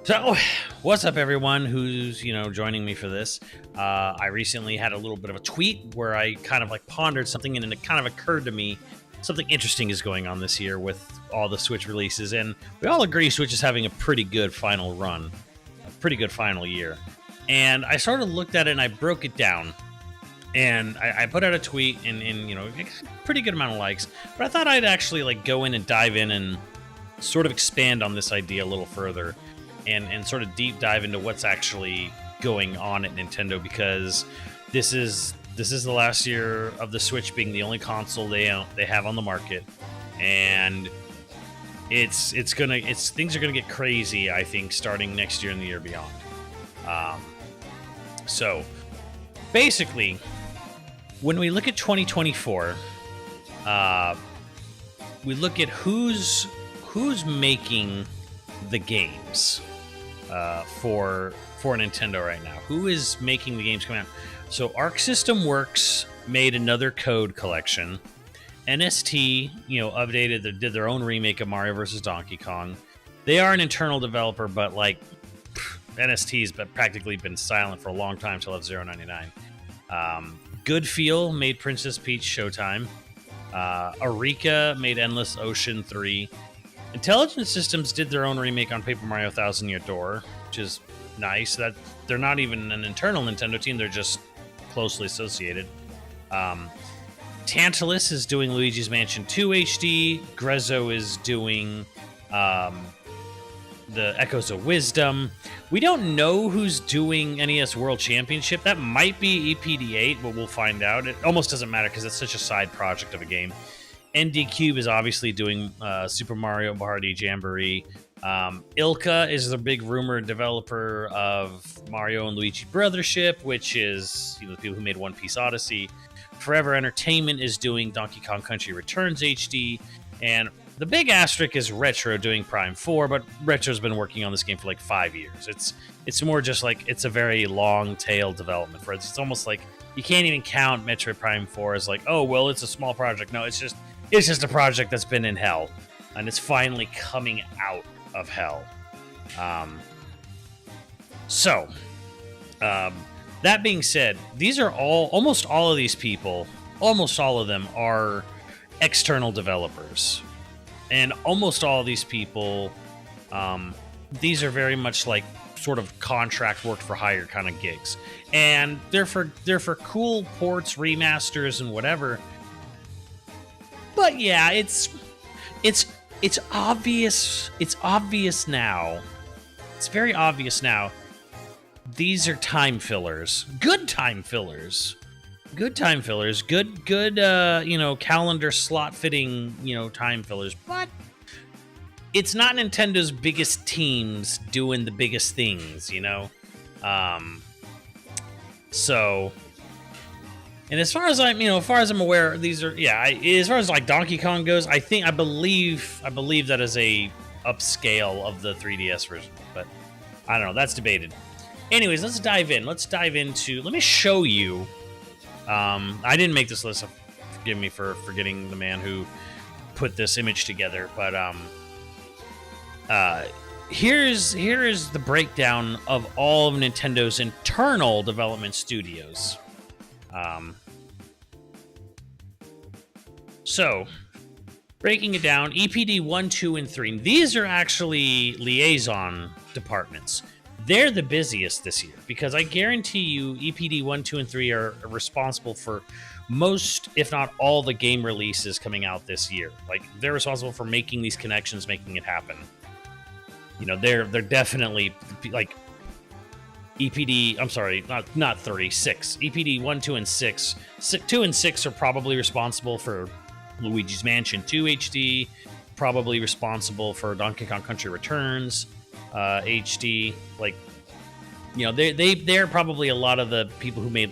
So, what's up, everyone who's joining me for this? I recently had a little bit of a tweet where I kind of like pondered something, and it kind of occurred to me something interesting is going on this year with all the Switch releases, and we all agree Switch is having a pretty good final run, a pretty good final year. And I sort of looked at it and I broke it down, and I put out a tweet, and it got a pretty good amount of likes. But I thought I'd actually like go in and dive in and sort of expand on this idea a little further. And sort of deep dive into what's actually going on at Nintendo, because this is the last year of the Switch being the only console they have on the market, and things are gonna get crazy, I think, starting next year and the year beyond. So basically, when we look at 2024, we look at who's making the games for Nintendo right now. Who is making the games come out? So Arc System Works made another Code collection. NST, did their own remake of Mario vs. Donkey Kong. They are an internal developer, but like NST's practically been silent for a long time till F-Zero 99. Good Feel made Princess Peach Showtime. Arika made Endless Ocean 3. Intelligent Systems did their own remake on Paper Mario Thousand Year Door, which is nice. That they're not even an internal Nintendo team; they're just closely associated. Tantalus is doing Luigi's Mansion 2 HD. Grezzo is doing the Echoes of Wisdom. We don't know who's doing NES World Championship. That might be EPD8, but we'll find out. It almost doesn't matter because it's such a side project of a game. ND Cube is obviously doing Super Mario Party Jamboree. Ilka is the big rumored developer of Mario and Luigi Brothership, which is the people who made One Piece Odyssey. Forever Entertainment is doing Donkey Kong Country Returns HD. And the big asterisk is Retro doing Prime 4, but Retro's been working on this game for like 5 years. It's more just like it's a very long tail development for it. It's almost like you can't even count Metroid Prime 4 as like, oh, well, it's a small project. No, it's just a project that's been in hell, and it's finally coming out of hell. That being said, these are almost all of these people, almost all of them are external developers, and almost all of these people, these are very much like sort of contract work for hire kind of gigs, and they're for cool ports, remasters, and whatever. But yeah, it's obvious. It's obvious now. It's very obvious now. These are time fillers. Good time fillers. Good time fillers. Good calendar slot fitting, time fillers. But it's not Nintendo's biggest teams doing the biggest things, So, and as far as I'm aware, these are as far as like Donkey Kong goes, I believe that is a upscale of the 3DS version, but I don't know. That's debated. Anyways, let's dive in. Let me show you. I didn't make this list. So forgive me for forgetting the man who put this image together, but here is the breakdown of all of Nintendo's internal development studios. So, breaking it down, EPD 1, 2, and 3. These are actually liaison departments. They're the busiest this year because I guarantee you EPD 1, 2, and 3 are responsible for most, if not all, the game releases coming out this year. Like, they're responsible for making these connections, making it happen. They're definitely like EPD, I'm sorry, not 3, 6. EPD 1, 2, and 6. 2 and 6 are probably responsible for Luigi's Mansion 2 HD, probably responsible for Donkey Kong Country Returns HD. Like, they're probably a lot of the people who made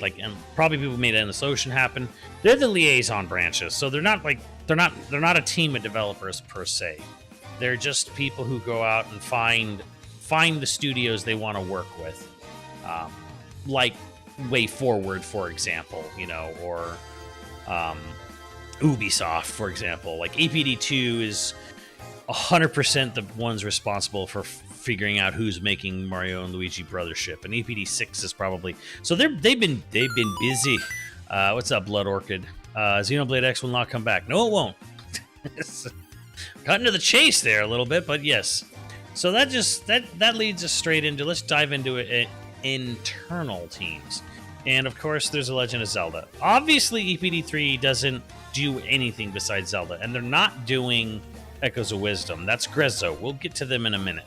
probably people who made Endless Ocean happen. They're the liaison branches, so they're not a team of developers per se. They're just people who go out and find the studios they want to work with. Like Way Forward, for example, or Ubisoft, for example. Like EPD2 is 100% the ones responsible for figuring out who's making Mario and Luigi Brothership, and EPD 6 is probably so they've been busy. What's up, Blood Orchid? Xenoblade X will not come back. No, it won't. Got into the chase there a little bit, but yes. So that leads us straight into, let's dive into it, internal teams. And of course, there's a Legend of Zelda. Obviously, EPD3 doesn't do anything besides Zelda, and they're not doing Echoes of Wisdom. That's Grezzo. We'll get to them in a minute.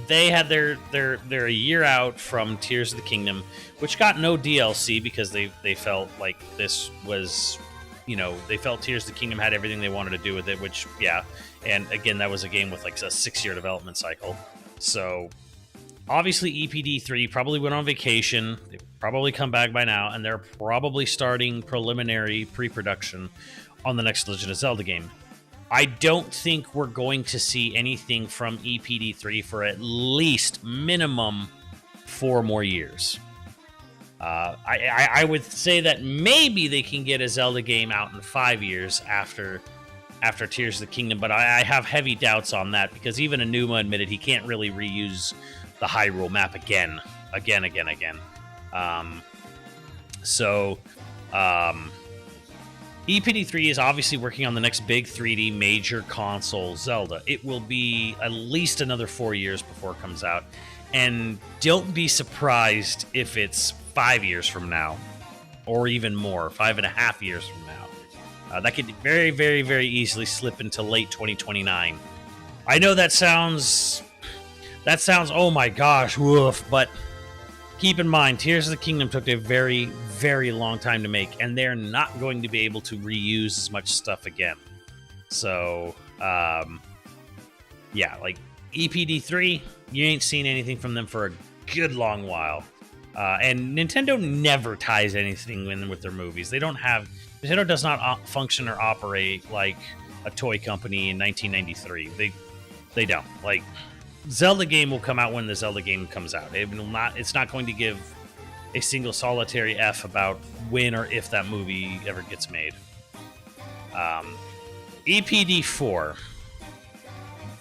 They had they're a year out from Tears of the Kingdom, which got no DLC because they felt like this was, they felt Tears of the Kingdom had everything they wanted to do with it, which, yeah. And again, that was a game with like a 6-year development cycle. So obviously EPD3 probably went on vacation. They've probably come back by now, and they're probably starting preliminary pre-production on the next Legend of Zelda game. I don't think we're going to see anything from EPD3 for at least minimum 4 more years. I would say that maybe they can get a Zelda game out in 5 years after Tears of the Kingdom, but I have heavy doubts on that because even Enuma admitted he can't really reuse the Hyrule map again. EPD3 is obviously working on the next big 3D major console Zelda. It will be at least another 4 years before it comes out. And don't be surprised if it's 5 years from now, or even more, 5.5 years from now. That could very, very, very easily slip into late 2029. I know that sounds, oh my gosh, woof, but keep in mind, Tears of the Kingdom took a very, very long time to make, and they're not going to be able to reuse as much stuff again. So, yeah, like EPD3, you ain't seen anything from them for a good long while. And Nintendo never ties anything in with their movies. Nintendo does not function or operate like a toy company in 1993. They don't. Like, Zelda game will come out when the Zelda game comes out. It's not going to give a single solitary F about when or if that movie ever gets made. EPD4.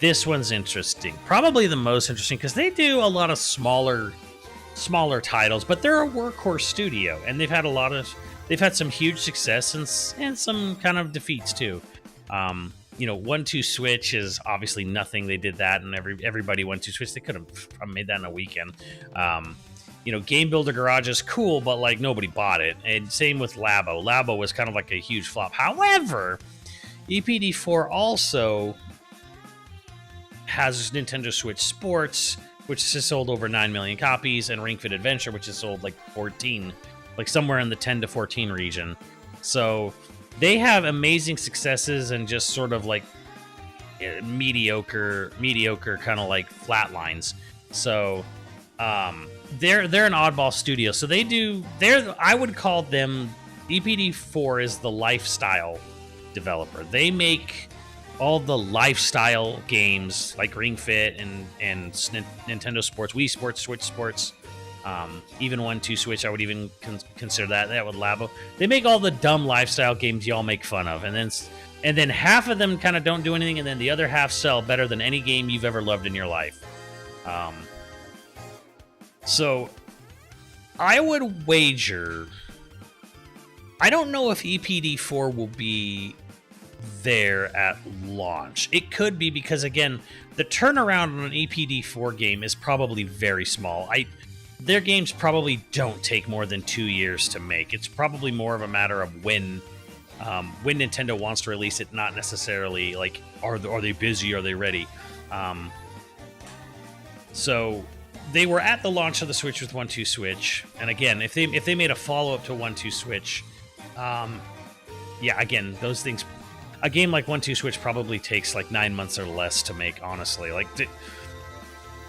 This one's interesting. Probably the most interesting because they do a lot of smaller titles, but they're a workhorse studio, and they've had some huge success and some kind of defeats too. 1-2 Switch is obviously nothing. They did that, and everybody 1-2 Switch. They could have made that in a weekend. Game Builder Garage is cool, but like nobody bought it. And same with Labo. Labo was kind of like a huge flop. However, EPD4 also has Nintendo Switch Sports, which has sold over 9 million copies, and Ring Fit Adventure, which has sold like 14, like somewhere in the 10 to 14 region. So they have amazing successes and just sort of like mediocre kind of like flat lines. So they're an oddball studio. So I would call them, EPD4 is the lifestyle developer. They make all the lifestyle games like Ring Fit and Nintendo Sports, Wii Sports, Switch Sports, even 1-2 Switch. I would even consider that with Labo. They make all the dumb lifestyle games y'all make fun of, and then half of them kind of don't do anything, and then the other half sell better than any game you've ever loved in your life. So I would wager, I don't know if EPD4 will be there at launch. It could be, because again, the turnaround on an EPD4 game is probably very small. Their games probably don't take more than 2 years to make. It's probably more of a matter of when Nintendo wants to release it, not necessarily like are they busy, are they ready. So they were at the launch of the Switch with 1-2 Switch, and again, if they made a follow-up to 1-2 Switch, again, those things, a game like 1-2 Switch probably takes like 9 months or less to make, honestly. Like,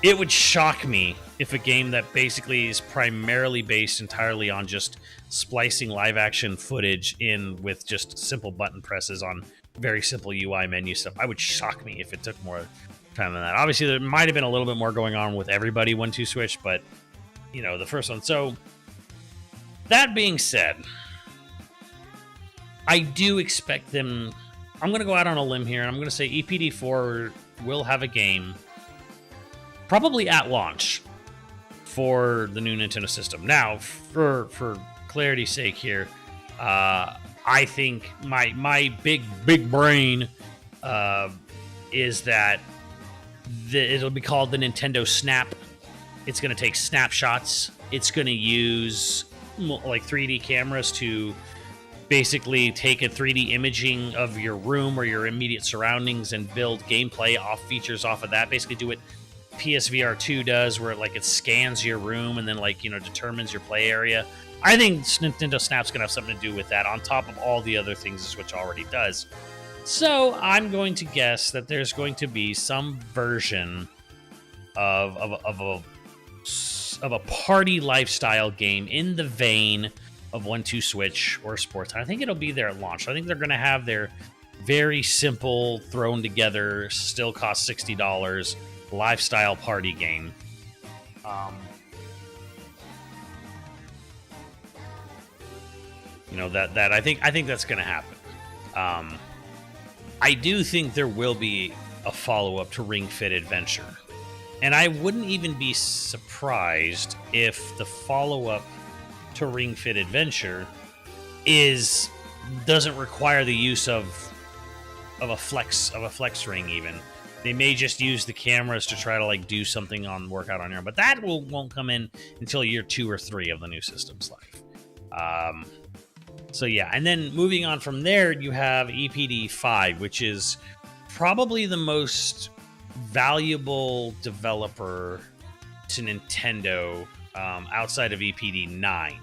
it would shock me if a game that basically is primarily based entirely on just splicing live action footage in with just simple button presses on very simple UI menu stuff. I would shock me if it took more time than that. Obviously, there might have been a little bit more going on with everybody 1-2 Switch, but the first one. So that being said, I do expect them. I'm going to go out on a limb here, and I'm going to say EPD4 will have a game probably at launch for the new Nintendo system. Now, for clarity's sake here, I think my big brain is that it'll be called the Nintendo Snap. It's going to take snapshots. It's going to use like 3D cameras to basically take a 3D imaging of your room or your immediate surroundings and build gameplay off features off of that. Basically do what PSVR 2 does, where like it scans your room and then like, you know, determines your play area. I think Nintendo Snap's going to have something to do with that on top of all the other things the Switch already does. So I'm going to guess that there's going to be some version of a party lifestyle game in the vein of 1-2 Switch or Sports. I think it'll be there at launch. I think they're going to have their very simple, thrown together, still cost $60 lifestyle party game. You know, that I think that's going to happen. I do think there will be a follow-up to Ring Fit Adventure. And I wouldn't even be surprised if the follow-up to Ring Fit Adventure doesn't require the use of a flex ring even. They may just use the cameras to try to like do something on workout on your own, but that won't come in until year 2 or 3 of the new system's life. So yeah, and then moving on from there, you have EPD 5, which is probably the most valuable developer to Nintendo outside of EPD 9.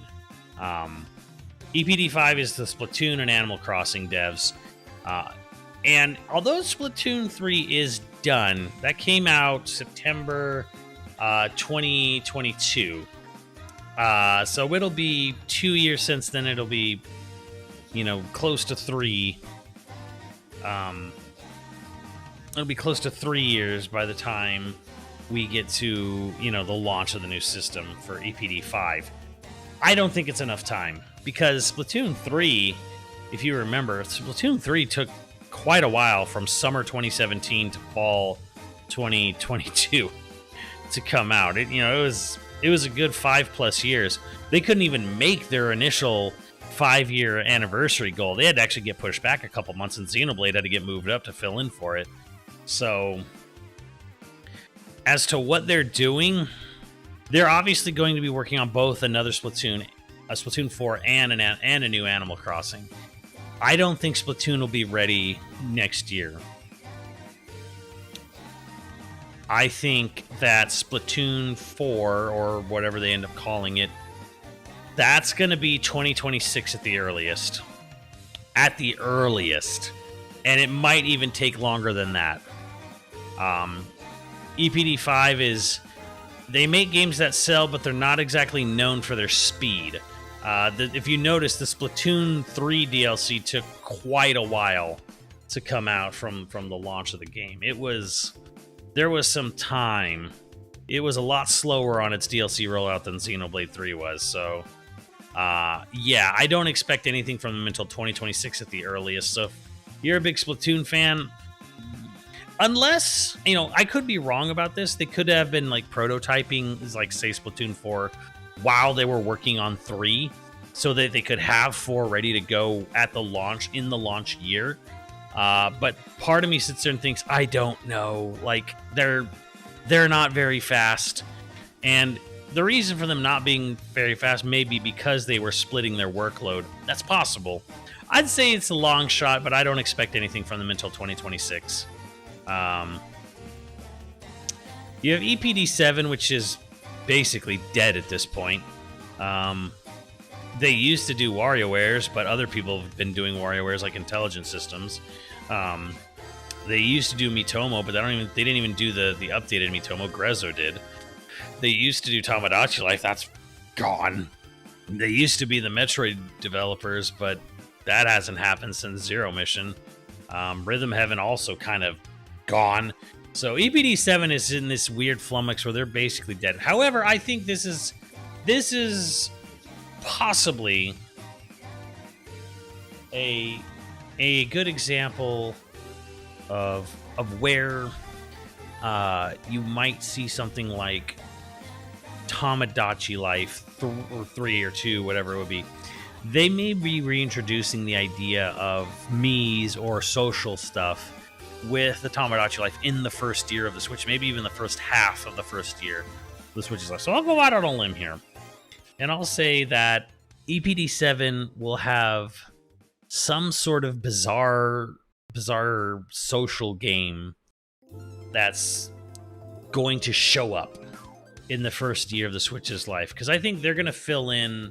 EPD 5 is the Splatoon and Animal Crossing devs. And although Splatoon 3 is done, that came out September 2022. So it'll be 2 years since then. It'll be, you know, close to 3. It'll be close to 3 years by the time we get to, you know, the launch of the new system for EPD 5. I don't think it's enough time because Splatoon 3, if you remember, Splatoon 3 took quite a while from summer 2017 to fall 2022 to come out. It was a good 5+ years. They couldn't even make their initial 5-year anniversary goal. They had to actually get pushed back a couple months, and Xenoblade had to get moved up to fill in for it. So, as to what they're doing, they're obviously going to be working on both another Splatoon, a Splatoon 4, and a new Animal Crossing. I don't think Splatoon will be ready next year. I think that Splatoon 4, or whatever they end up calling it, that's going to be 2026 at the earliest. At the earliest. And it might even take longer than that. EPD 5 is... They make games that sell, but they're not exactly known for their speed. If you notice, the Splatoon 3 DLC took quite a while to come out from the launch of the game. There was some time. It was a lot slower on its DLC rollout than Xenoblade 3 was. So, yeah, I don't expect anything from them until 2026 at the earliest. So, if you're a big Splatoon fan, unless, you know, I could be wrong about this. They could have been like prototyping, like say Splatoon 4, while they were working on 3, so that they could have 4 ready to go at the launch, in the launch year. But part of me sits there and thinks, I don't know. Like, they're not very fast. And the reason for them not being very fast may be because they were splitting their workload. That's possible. I'd say it's a long shot, but I don't expect anything from them until 2026. You have EPD 7, which is basically dead at this point. They used to do WarioWares, but other people have been doing WarioWares like Intelligent Systems. They used to do Miitomo, but they didn't even do the updated Miitomo. Grezzo did. They used to do Tamagotchi Life. That's gone. They used to be the Metroid developers, but that hasn't happened since Zero Mission. Rhythm Heaven also kind of gone. So EPD 7 is in this weird flummox where they're basically dead. However, I think this is possibly a good example of where you might see something like Tamagotchi Life 3 or 2, whatever it would be. They may be reintroducing the idea of Mii's or social stuff with the Tamagotchi Life in the first year of the Switch, maybe even the first half of the first year of the Switch's life. So I'll go out on a limb here, and I'll say that EPD7 will have some sort of bizarre social game that's going to show up in the first year of the Switch's life, because I think they're going to fill in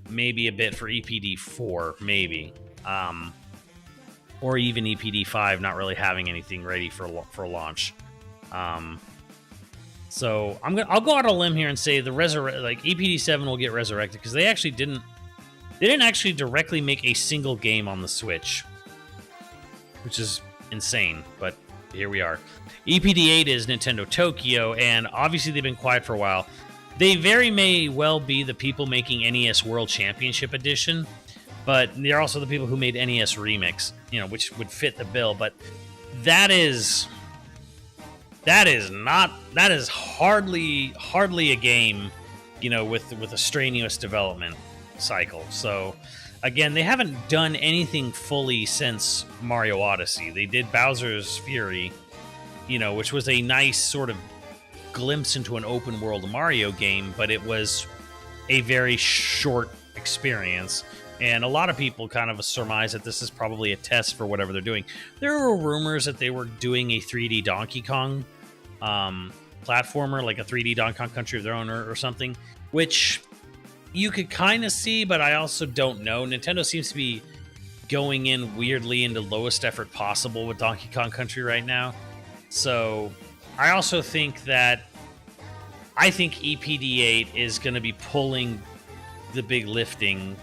maybe a bit for EPD4, maybe, or even EPD5 not really having anything ready for launch. So I'll go out on a limb here and say the EPD7 will get resurrected, because they didn't actually directly make a single game on the Switch, which is insane, but here we are. EPD8 is Nintendo Tokyo, and obviously they've been quiet for a while. They very may well be the people making NES World Championship Edition, but they're also the people who made NES Remix, which would fit the bill. But that is hardly a game, with a strenuous development cycle. So again, they haven't done anything fully since Mario Odyssey. They did Bowser's Fury, which was a nice sort of glimpse into an open world Mario game, but it was a very short experience. And a lot of people kind of surmise that this is probably a test for whatever they're doing. There were rumors that they were doing a 3D Donkey Kong platformer, like a 3D Donkey Kong Country of Their Own or something, which you could kind of see, but I also don't know. Nintendo seems to be going in weirdly into lowest effort possible with Donkey Kong Country right now. So I also think EPD8 is going to be pulling the big lifting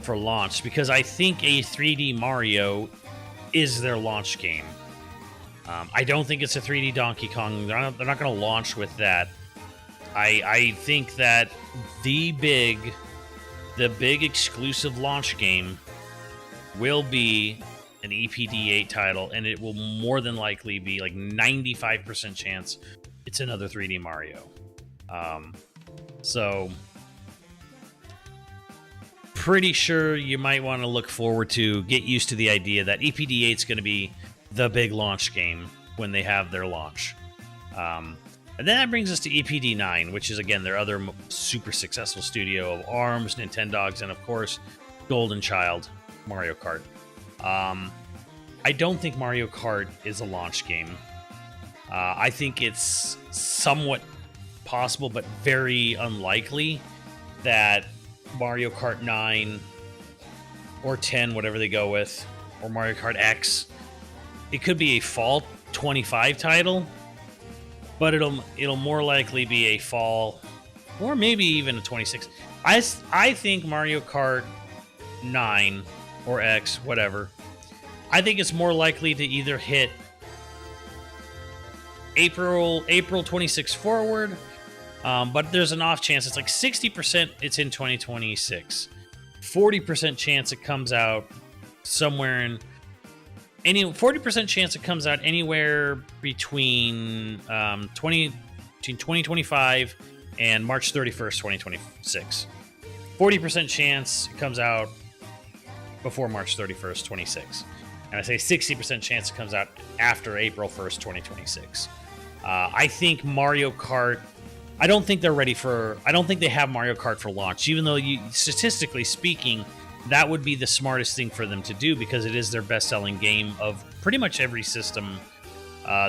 for launch, because I think a 3D Mario is their launch game. I don't think it's a 3D Donkey Kong. They're not going to launch with that. I think that the big exclusive launch game will be an EPD8 title, and it will more than likely be like 95% chance it's another 3D Mario. So pretty sure you might want to look forward to, get used to the idea that EPD8 is going to be the big launch game when they have their launch. And then that brings us to EPD9, which is, again, their other super successful studio of ARMS, Nintendogs, and, of course, Golden Child, Mario Kart. I don't think Mario Kart is a launch game. I think it's somewhat possible, but very unlikely, that Mario Kart 9 or 10, whatever they go with, or Mario Kart X, it could be a fall 25 title, but it'll more likely be a fall, or maybe even a 26. I think Mario Kart 9 or X, whatever, I think it's more likely to either hit April 26 forward, but there's an off chance. It's like 60% it's in 2026, 40% chance it comes out somewhere in 40% chance it comes out anywhere between 2025 and March 31st, 2026. 40% chance it comes out before March 31st, 26. And I say 60% chance it comes out after April 1st, 2026. I think Mario Kart, I don't think they have Mario Kart for launch, even though statistically speaking, that would be the smartest thing for them to do, because it is their best-selling game of pretty much every system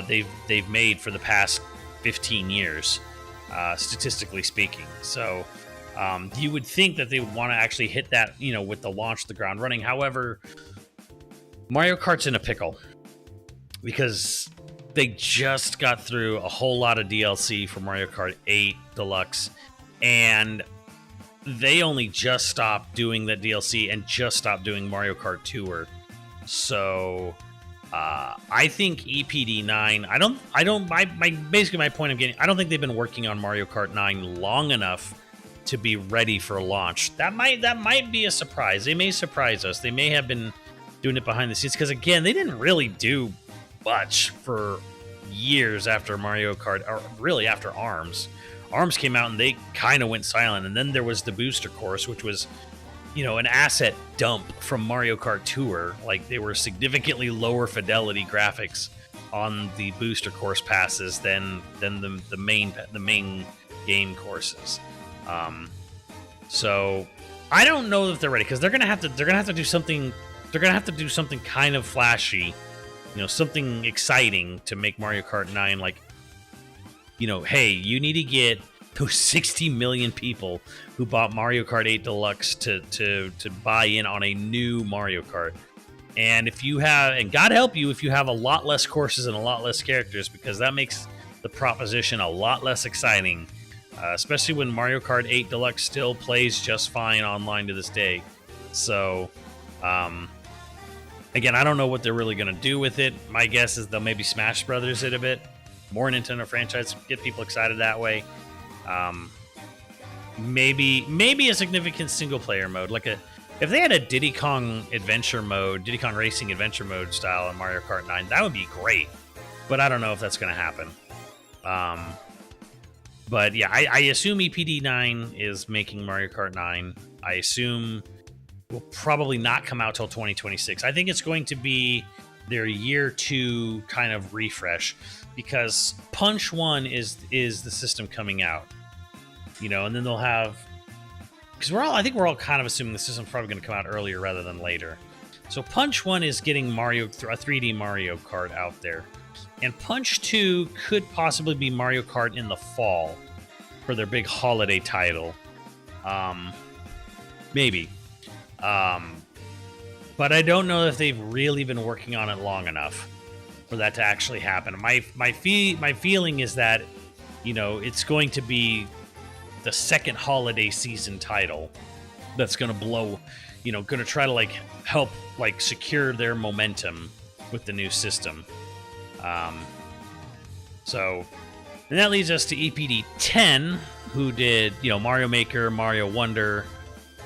they've made for the past 15 years, statistically speaking. So you would think that they would want to actually hit that, with the launch, the ground running. However, Mario Kart's in a pickle, because they just got through a whole lot of DLC for Mario Kart 8 Deluxe, and they only just stopped doing that DLC and just stopped doing Mario Kart Tour. So I think EPD9, basically my point of getting, I don't think they've been working on Mario Kart 9 long enough to be ready for launch. That might be a surprise. They may surprise us. They may have been doing it behind the scenes, because again, they didn't really do much for years after Mario Kart, or really after ARMS. ARMS came out and they kind of went silent, and then there was the booster course, which was, an asset dump from Mario Kart Tour. Like, they were significantly lower fidelity graphics on the booster course passes than the main game courses. So I don't know if they're ready, because they're gonna have to do something. They're gonna have to do something kind of flashy, something exciting to make Mario Kart 9 like, hey, you need to get those 60 million people who bought Mario Kart 8 Deluxe to buy in on a new Mario Kart. And if you have, and God help you if you have a lot less courses and a lot less characters, because that makes the proposition a lot less exciting, especially when Mario Kart 8 Deluxe still plays just fine online to this day. So, again, I don't know what they're really going to do with it. My guess is they'll maybe Smash Brothers it a bit. More Nintendo franchise, get people excited that way. Maybe a significant single player mode, like if they had a Diddy Kong adventure mode, Diddy Kong Racing adventure mode style in Mario Kart 9, that would be great. But I don't know if that's going to happen. But yeah, I assume EPD 9 is making Mario Kart 9. I assume will probably not come out till 2026. I think it's going to be their year 2 kind of refresh, because Punch 1 is the system coming out, and then they'll have, because I think we're all kind of assuming the system's probably going to come out earlier rather than later. So Punch 1 is getting a 3D Mario Kart out there, and Punch 2 could possibly be Mario Kart in the fall for their big holiday title. Maybe. But I don't know if they've really been working on it long enough for that to actually happen. My feeling is that, it's going to be the second holiday season title that's going to blow, going to try to help secure their momentum with the new system. So, and that leads us to EPD 10, who did, Mario Maker, Mario Wonder,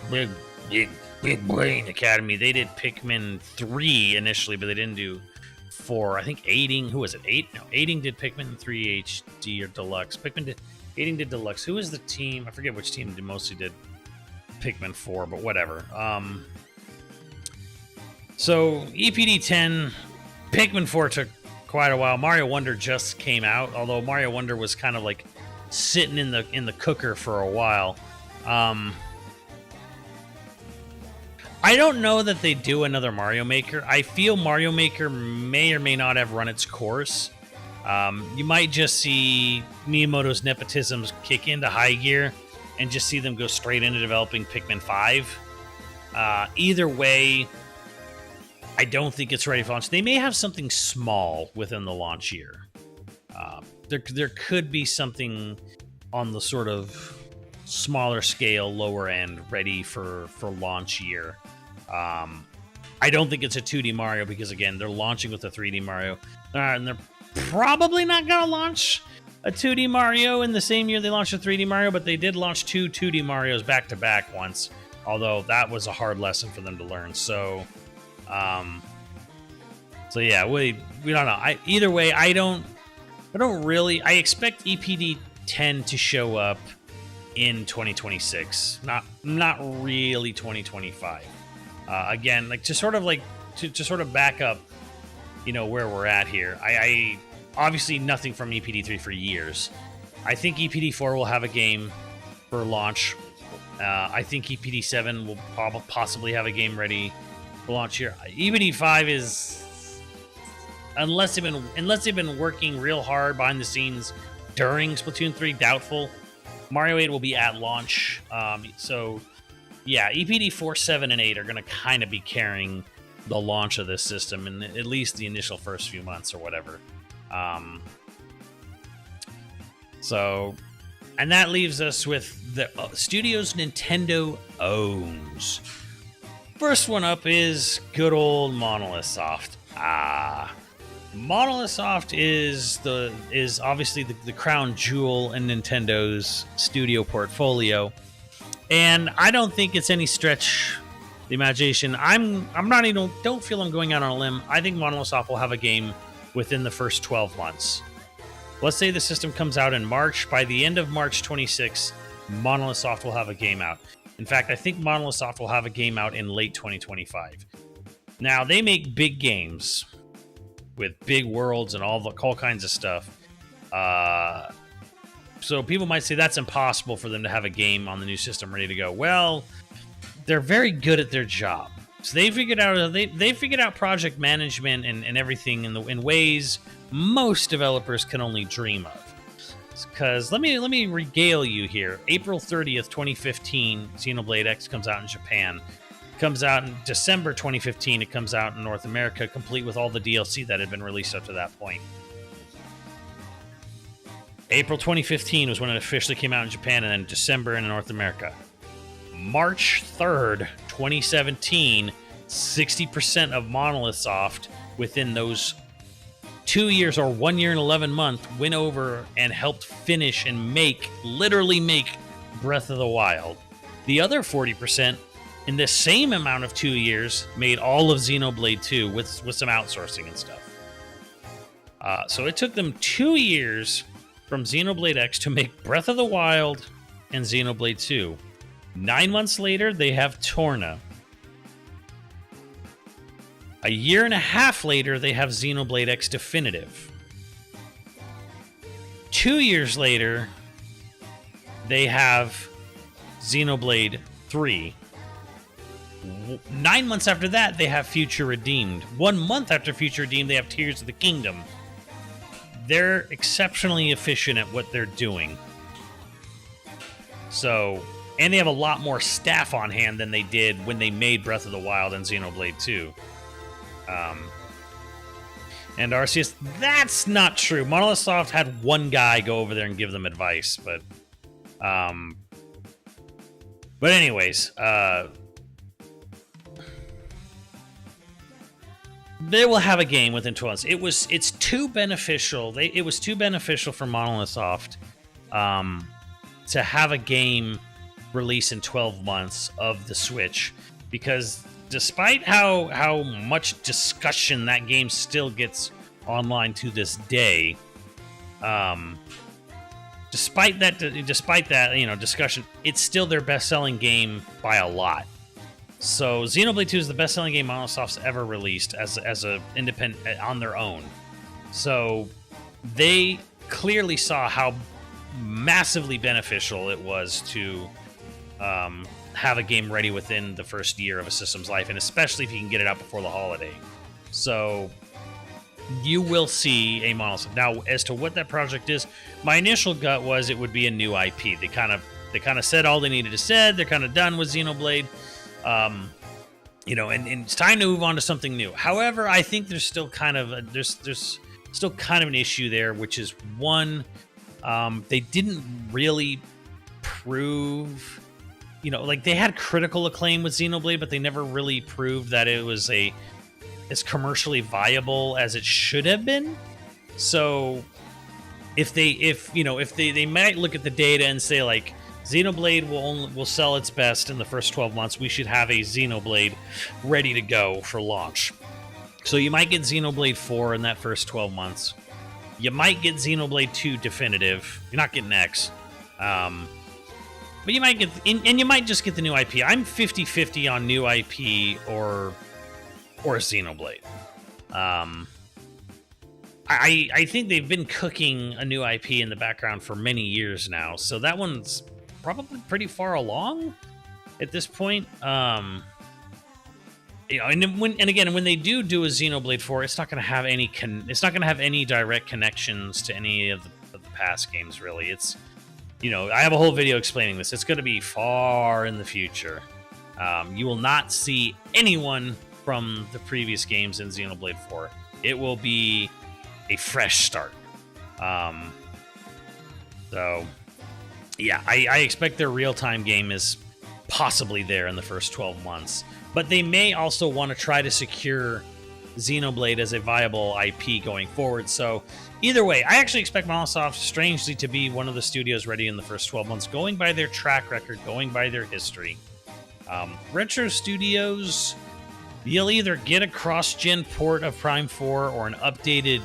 Big Brain Academy. They did Pikmin 3 initially, but they didn't do 4. I think Aiding, who was it? Aiding did Pikmin 3 HD or Deluxe. Aiding did Deluxe. Who was the team? I forget which team mostly did Pikmin 4, but whatever. So EPD 10, Pikmin 4 took quite a while. Mario Wonder just came out, although Mario Wonder was kind of sitting in the cooker for a while. I don't know that they do another Mario Maker. I feel Mario Maker may or may not have run its course. You might just see Miyamoto's nepotisms kick into high gear and just see them go straight into developing Pikmin 5. Either way, I don't think it's ready for launch. They may have something small within the launch year. There could be something on the sort of smaller scale, lower end, ready for launch year. I don't think it's a 2D Mario, because again, they're launching with a 3D Mario, and they're probably not going to launch a 2D Mario in the same year they launched a 3D Mario, but they did launch 2 2D Marios back to back once, although that was a hard lesson for them to learn. So yeah, we don't know. Either way, I don't really. I expect EPD 10 to show up in 2026, not really 2025. Again, to sort of back up, where we're at here. I obviously nothing from EPD 3 for years. I think EPD 4 will have a game for launch. I think EPD 7 will possibly have a game ready for launch here. EPD 5 is, unless they've been working real hard behind the scenes during Splatoon 3, doubtful. Mario 8 will be at launch. So yeah, EPD 4, 7, and 8 are going to kind of be carrying the launch of this system in at least the initial first few months or whatever. So, and that leaves us with the studios Nintendo owns. First one up is good old Monolith Soft. Monolith Soft is obviously the crown jewel in Nintendo's studio portfolio, and I don't think it's any stretch the imagination. Don't feel I'm going out on a limb. I think Monolith Soft will have a game within the first 12 months. Let's say the system comes out in March. By the end of March 26, Monolith Soft will have a game out. In fact, I think Monolith Soft will have a game out in late 2025. Now, they make big games with big worlds and all kinds of stuff. So people might say that's impossible for them to have a game on the new system ready to go. Well, they're very good at their job. So they figured out project management and everything in ways most developers can only dream of. Because let me regale you here. April 30th, 2015, Xenoblade X comes out in Japan. Comes out in December 2015. It comes out in North America, complete with all the DLC that had been released up to that point. April 2015 was when it officially came out in Japan, and then December in North America. March 3rd, 2017, 60% of Monolith Soft within those 2 years or 1 year and 11 months went over and helped finish and literally make Breath of the Wild. The other 40%, in the same amount of 2 years, made all of Xenoblade 2 with some outsourcing and stuff. So it took them 2 years from Xenoblade X to make Breath of the Wild and Xenoblade 2. 9 months later, they have Torna. A year and a half later, they have Xenoblade X Definitive. 2 years later, they have Xenoblade 3. 9 months after that, they have Future Redeemed. 1 month after Future Redeemed, they have Tears of the Kingdom. They're exceptionally efficient at what they're doing. So, and they have a lot more staff on hand than they did when they made Breath of the Wild and Xenoblade 2. And Arceus, that's not true. Monolith Soft had one guy go over there and give them advice, but anyways, they will have a game within 12 months. It's too beneficial. It was too beneficial for Monolith Soft to have a game release in 12 months of the Switch, because despite how much discussion that game still gets online to this day, despite that discussion, it's still their best-selling game by a lot. So Xenoblade 2 is the best-selling game Monolith Soft's ever released as a independent on their own. So they clearly saw how massively beneficial it was to have a game ready within the first year of a system's life, and especially if you can get it out before the holiday. So you will see a Monolith Soft. Now, as to what that project is, my initial gut was it would be a new IP. They kind of said all they needed to say. They're kind of done with Xenoblade. And it's time to move on to something new. However, I think there's still kind of an issue there, which is one, they didn't really prove, they had critical acclaim with Xenoblade, but they never really proved that it was as commercially viable as it should have been. So if they might look at the data and say, like, Xenoblade will sell its best in the first 12 months, we should have a Xenoblade ready to go for launch. So you might get Xenoblade 4 in that first 12 months. You might get Xenoblade 2 Definitive. You're not getting X. But you might get, and you might just get the new IP. I'm 50-50 on new IP or Xenoblade. I think they've been cooking a new IP in the background for many years now, so that one's probably pretty far along at this point. And when they do a Xenoblade 4, it's not going to have any direct connections to any of the past games, really. It's, I have a whole video explaining this. It's going to be far in the future. You will not see anyone from the previous games in Xenoblade 4. It will be a fresh start. So yeah, I expect their real-time game is possibly there in the first 12 months. But they may also want to try to secure Xenoblade as a viable IP going forward. So either way, I actually expect Monolith Soft, strangely, to be one of the studios ready in the first 12 months, going by their track record, going by their history. Retro Studios, you'll either get a cross-gen port of Prime 4 or an updated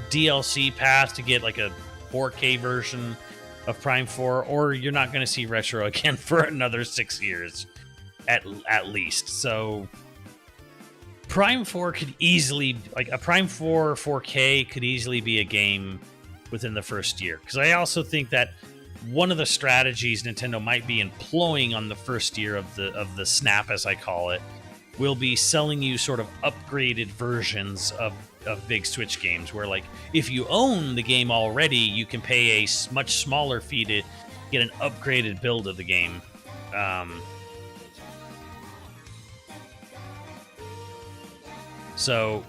DLC path to get like a 4K version of Prime 4, or you're not going to see Retro again for another 6 years at least. So Prime 4 could easily, like a Prime 4 4K could easily be a game within the first year, because I also think that one of the strategies Nintendo might be employing on the first year of the snap, as I call it, will be selling you sort of upgraded versions of big Switch games, where like if you own the game already, you can pay a much smaller fee to get an upgraded build of the game. So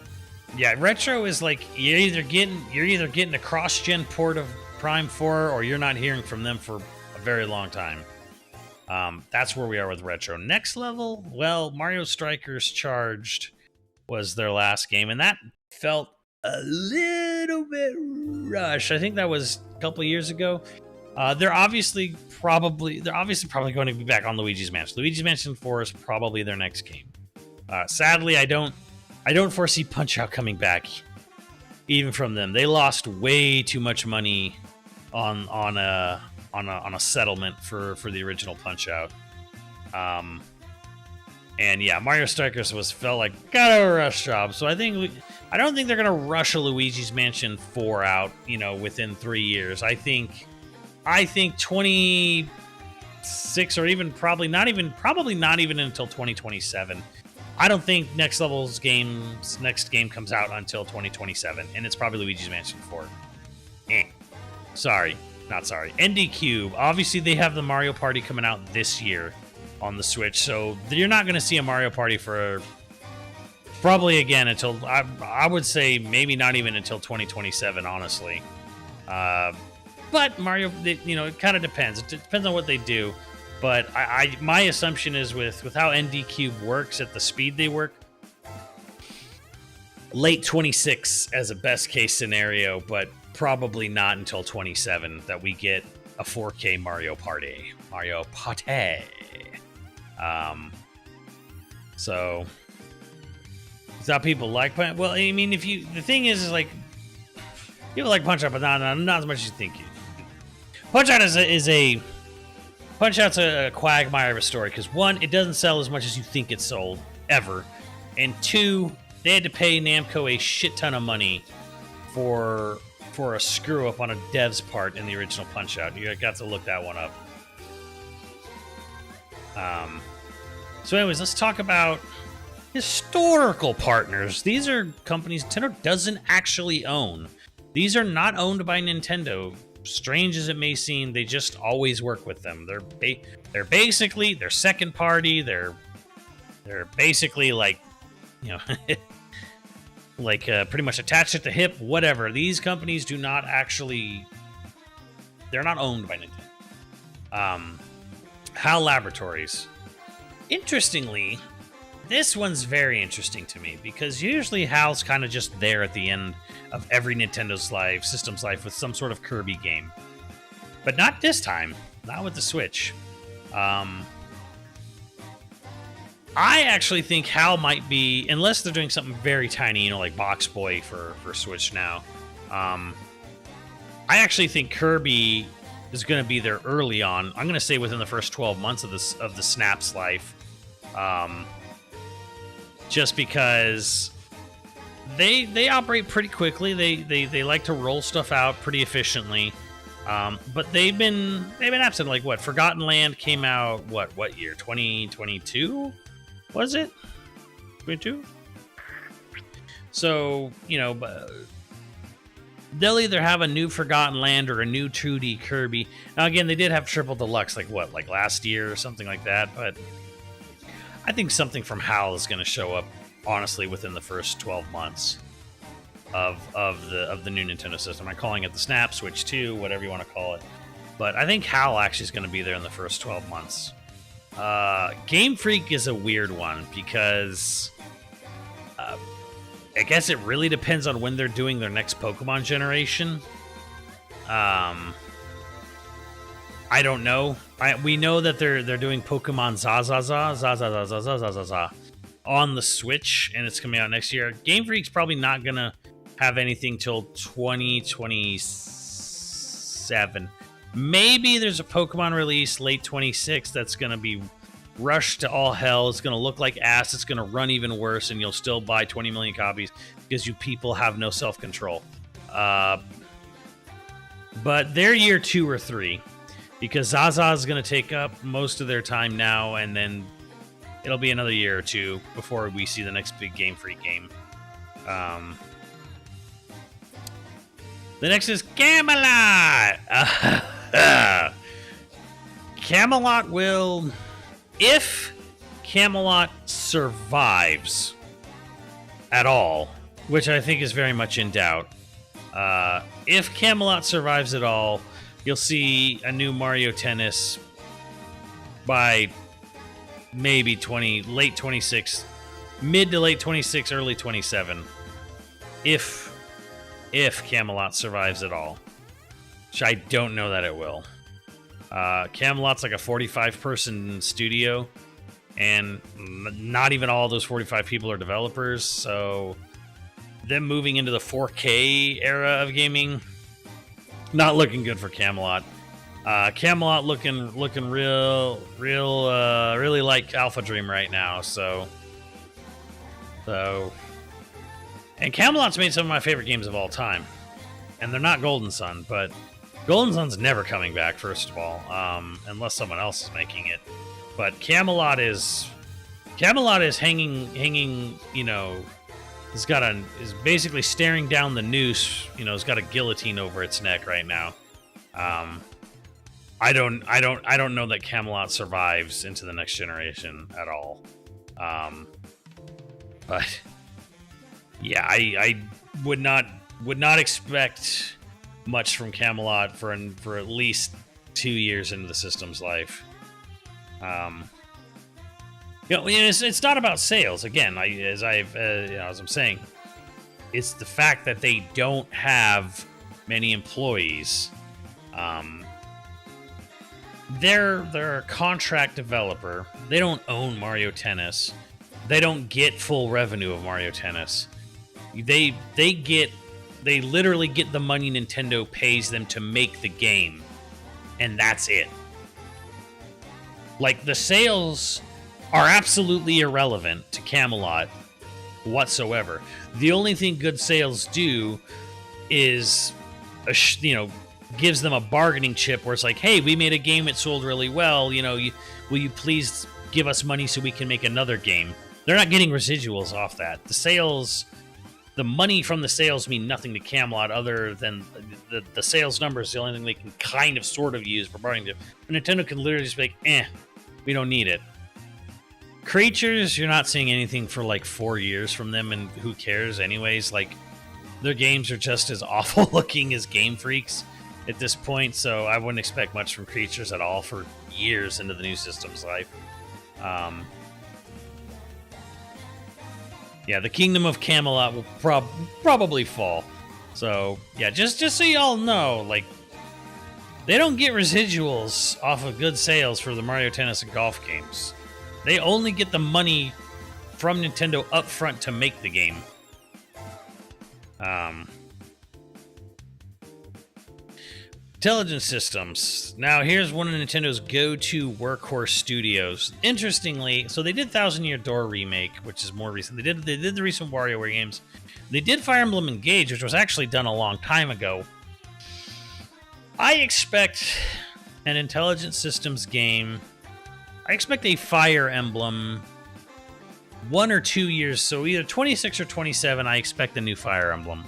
yeah, Retro is like you're either getting a cross-gen port of Prime 4, or you're not hearing from them for a very long time. That's where we are with Retro. Next level, well, Mario Strikers Charged was their last game, and that felt a little bit rushed. I think that was a couple years ago. They're obviously probably going to be back on Luigi's Mansion. Luigi's Mansion 4 is probably their next game. Sadly, I don't foresee Punch-Out coming back, even from them. They lost way too much money on a settlement for the original Punch-Out. And yeah, Mario Strikers felt like got a rush job. So I don't think they're gonna rush a Luigi's Mansion 4 out, within 3 years. I think 26, or even probably not even until 2027. I don't think next game comes out until 2027, and it's probably Luigi's Mansion 4. Not sorry. ND Cube. Obviously, they have the Mario Party coming out this year on the Switch, so you're not going to see a Mario Party for probably again until I would say maybe not even until 2027, honestly. But Mario, it kind of depends. It depends on what they do. But my assumption is with how ND Cube works at the speed they work, late 26 as a best case scenario, but probably not until 27 that we get a 4K Mario Party. So is that people like Punch? Well, I mean, the thing is like people like Punch-Out, but not as much as you think. Punch-Out Punch-Out's a quagmire of a story, because one, it doesn't sell as much as you think it sold, ever. And two, they had to pay Namco a shit ton of money for a screw-up on a dev's part in the original Punch-Out. You got to look that one up. So anyways, let's talk about historical partners. These are companies Nintendo doesn't actually own. These are not owned by Nintendo. Strange as it may seem, they just always work with them. They're basically their second party. They're basically like, like pretty much attached at the hip. Whatever. These companies do not actually. They're not owned by Nintendo. HAL Laboratories. Interestingly, this one's very interesting to me, because usually HAL's kind of just there at the end of every Nintendo's system's life with some sort of Kirby game. But not this time. Not with the Switch. I actually think HAL might be, unless they're doing something very tiny, like Box Boy for Switch now. I actually think Kirby is going to be there early on. I'm going to say within the first 12 months of the Snap's life. Just because they operate pretty quickly. They like to roll stuff out pretty efficiently. But they've been absent. Like what? Forgotten Land came out what year? 2022? Was it? 22? So, they'll either have a new Forgotten Land or a new 2D Kirby. Now again, they did have Triple Deluxe like last year or something like that, but I think something from HAL is going to show up, honestly, within the first 12 months of the new Nintendo system. I'm calling it the Snap, Switch 2, whatever you want to call it. But I think HAL actually is going to be there in the first 12 months. Game Freak is a weird one, because I guess it really depends on when they're doing their next Pokemon generation. I don't know. We know that they're doing Pokemon Zazaza on the Switch, and it's coming out next year. Game Freak's probably not gonna have anything till 2027. Maybe there's a Pokemon release late 26 that's going to be rushed to all hell. It's going to look like ass. It's going to run even worse, and you'll still buy 20 million copies because you people have no self-control. But they're year 2 or 3 because Zaza is going to take up most of their time now, and then it'll be another year or 2 before we see the next big Game Freak game. The next is Camelot. Camelot will, if Camelot survives at all, which I think is very much in doubt. If Camelot survives at all, you'll see a new Mario Tennis by maybe late 26, mid to late 26, early 27. If Camelot survives at all, which I don't know that it will. Camelot's like a 45-person studio, and not even all those 45 people are developers, so them moving into the 4K era of gaming, not looking good for Camelot. Camelot looking really like Alpha Dream right now, so and Camelot's made some of my favorite games of all time, and they're not Golden Sun, but Golden Sun's never coming back, first of all, unless someone else is making it. But Camelot is hanging, you know, is basically staring down the noose, you know, it's got a guillotine over its neck right now. I don't know that Camelot survives into the next generation at all. But yeah, I would not expect much from Camelot for at least 2 years into the system's life. You know, it's not about sales. Again, as I'm saying, it's the fact that they don't have many employees. They're a contract developer. They don't own Mario Tennis. They don't get full revenue of Mario Tennis. They literally get the money Nintendo pays them to make the game, and that's it. Like, the sales are absolutely irrelevant to Camelot whatsoever. The only thing good sales do is, gives them a bargaining chip where it's like, hey, we made a game, it sold really well, will you please give us money so we can make another game? They're not getting residuals off that. The money from the sales mean nothing to Camelot other than the sales numbers. The only thing they can kind of sort of use for bargaining chip. Nintendo can literally just be like, we don't need it. Creatures, you're not seeing anything for like 4 years from them, and who cares anyways? Like, their games are just as awful looking as Game Freak's at this point, so I wouldn't expect much from Creatures at all for years into the new system's life. Yeah, the Kingdom of Camelot will probably fall. So, yeah, just so y'all know, like, they don't get residuals off of good sales for the Mario Tennis and golf games. They only get the money from Nintendo up front to make the game. Intelligent systems. Now, here's one of Nintendo's go-to workhorse studios. Interestingly, so they did Thousand Year Door remake, which is more recent. They did the recent WarioWare games. They did Fire Emblem Engage, which was actually done a long time ago. I expect an Intelligent Systems game. I expect a Fire Emblem 1 or 2 years, so either 26 or 27. I expect a new Fire Emblem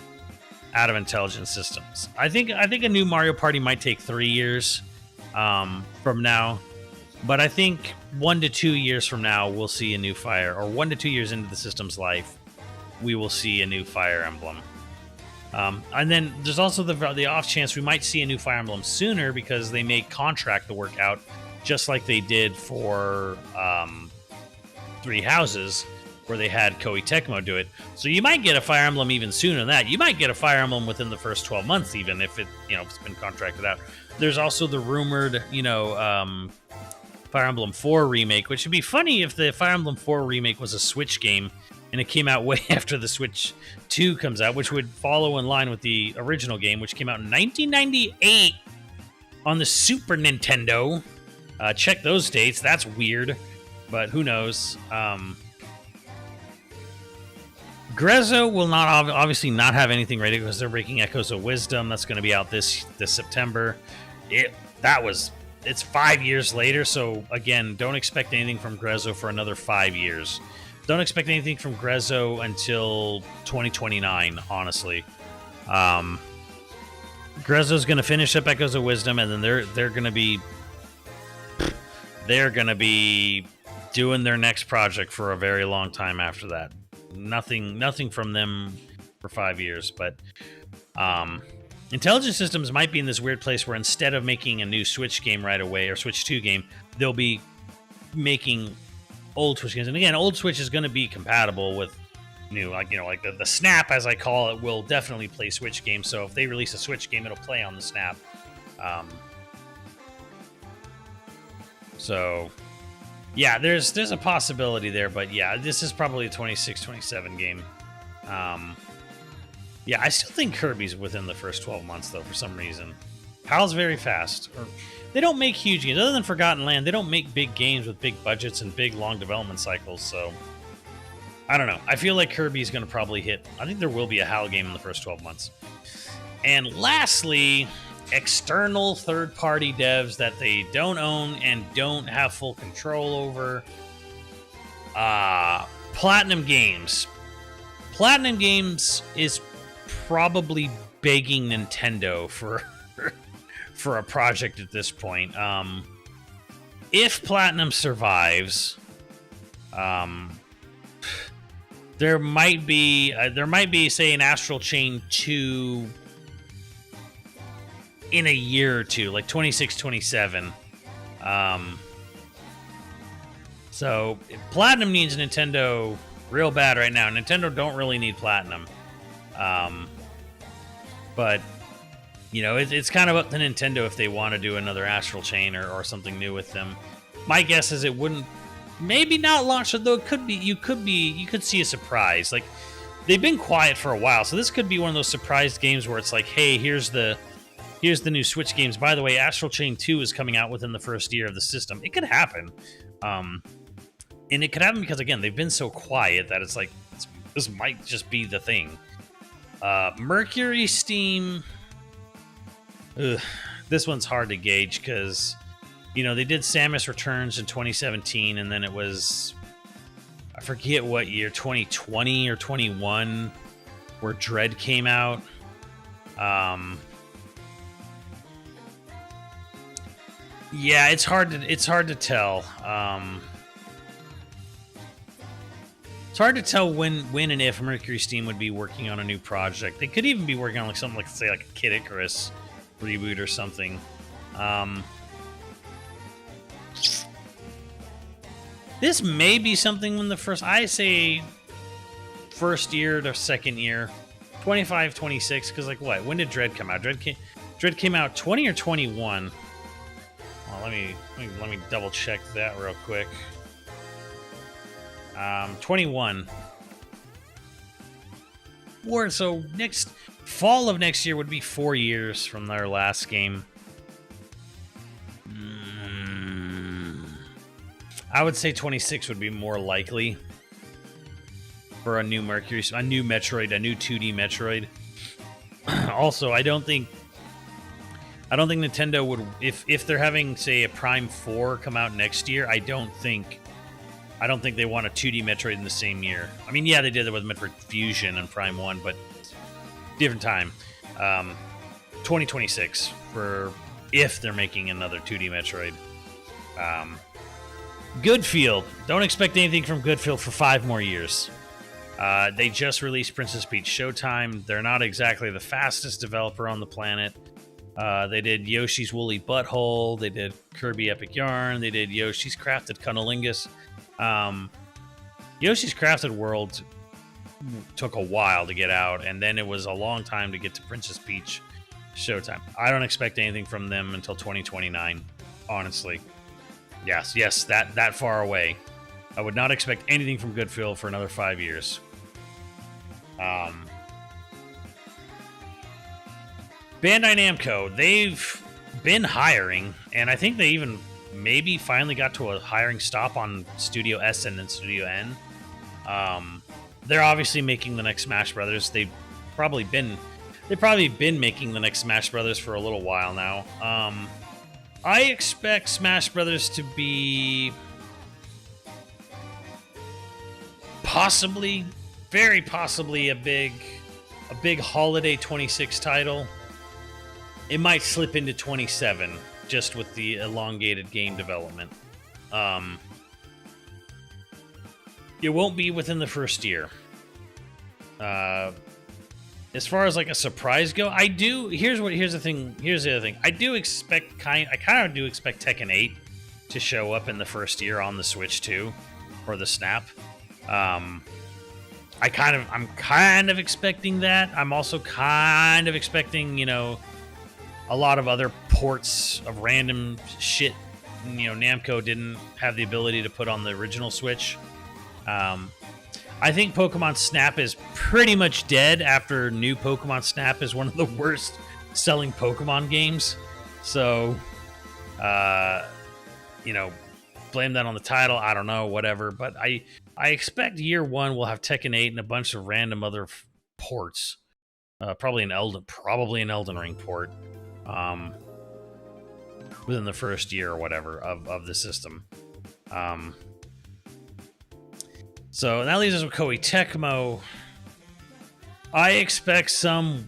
out of Intelligent Systems. I think a new Mario Party might take 3 years from now, but I think 1 to 2 years from now we'll see a new Fire, or 1 to 2 years into the system's life, we will see a new Fire Emblem. And then there's also the off chance we might see a new Fire Emblem sooner because they may contract the work out, just like they did for Three Houses, where they had Koei Tecmo do it. So you might get a Fire Emblem even sooner than that. You might get a Fire Emblem within the first 12 months, even if it's been contracted out. There's also the rumored, Fire Emblem 4 remake, which would be funny if the Fire Emblem 4 remake was a Switch game and it came out way after the Switch 2 comes out, which would follow in line with the original game, which came out in 1998 on the Super Nintendo. Check those dates. That's weird, but who knows? Grezzo will not obviously not have anything ready because they're breaking Echoes of Wisdom. That's going to be out this September. It's 5 years later, so again, don't expect anything from Grezzo for another 5 years. Don't expect anything from Grezzo until 2029, honestly. Grezzo's going to finish up Echoes of Wisdom, and then they're going to be doing their next project for a very long time after that. Nothing from them for 5 years, but Intelligent Systems might be in this weird place where instead of making a new Switch game right away or Switch 2 game, they'll be making old Switch games. And again, old Switch is going to be compatible with new, like the Snap, as I call it, will definitely play Switch games. So if they release a Switch game, it'll play on the Snap. So yeah, there's a possibility there, but yeah, this is probably a 26, 27 game. Yeah, I still think Kirby's within the first 12 months, though, for some reason. PAL's very fast. They don't make huge games. Other than Forgotten Land, they don't make big games with big budgets and big, long development cycles, so I don't know. I feel like Kirby's going to probably hit. I think there will be a HAL game in the first 12 months. And lastly, external third-party devs that they don't own and don't have full control over. Platinum Games. Platinum Games is probably begging Nintendo for a project at this point. If Platinum survives, there might be say an Astral Chain 2 in a year or two, like 26, 27. So Platinum needs Nintendo real bad right now. Nintendo don't really need Platinum. But it's kind of up to Nintendo if they want to do another Astral Chain or something new with them. My guess is it wouldn't, maybe not launch, though it could be. You could see a surprise. Like, they've been quiet for a while, so this could be one of those surprise games where it's like, hey, here's the new Switch games. By the way, Astral Chain 2 is coming out within the first year of the system. It could happen. And it could happen because, again, they've been so quiet that it's like, this might just be the thing. Mercury Steam. This one's hard to gauge because, they did Samus Returns in 2017, and then it was, I forget what year, 2020 or 21, where Dread came out. Yeah, it's hard to tell. It's hard to tell when and if Mercury Steam would be working on a new project. They could even be working on something like, say, like a Kid Icarus reboot or something. This may be something when I say first year to second year, 25, 26, because like what? When did Dread come out? Dread came out 20 or 21. Well, let me double check that real quick. 21. So next fall of next year would be 4 years from their last game. I would say 26 would be more likely for a new Metroid, a new 2D Metroid. Also, I don't think Nintendo would, if they're having, say, a Prime 4 come out next year, I don't think they want a 2D Metroid in the same year. I mean, yeah, they did it with Metroid Fusion and Prime 1, but different time. 2026 for if they're making another 2D Metroid. Goodfield. Don't expect anything from Goodfield for 5 more years. They just released Princess Peach Showtime. They're not exactly the fastest developer on the planet. They did Yoshi's Woolly Butthole. They did Kirby Epic Yarn. They did Yoshi's Crafted Cunnilingus. Yoshi's Crafted World took a while to get out, and then it was a long time to get to Princess Peach Showtime. I don't expect anything from them until 2029, honestly. Yes, that far away. I would not expect anything from Goodfill for another 5 years. Bandai Namco, they've been hiring, and I think they even maybe finally got to a hiring stop on Studio S and then Studio N. They're obviously making the next Smash Brothers. They've probably been making the next Smash Brothers for a little while now. I expect Smash Brothers to be possibly, very possibly, a big holiday 26 title. It might slip into 27 just with the elongated game development. It won't be within the first year. As far as like a surprise go, I do. Here's the other thing. I do expect kind of do expect Tekken 8 to show up in the first year on the Switch 2 or the Snap. I'm kind of expecting that. I'm also kind of expecting, a lot of other ports of random shit. Namco didn't have the ability to put on the original Switch. I think Pokemon Snap is pretty much dead after New Pokemon Snap is one of the worst selling Pokemon games. So, blame that on the title. I don't know, whatever. But I expect year one will have Tekken 8 and a bunch of random other ports. Probably an Elden Ring port. Within the first year or whatever of the system. So that leaves us with Koei Tecmo. I expect some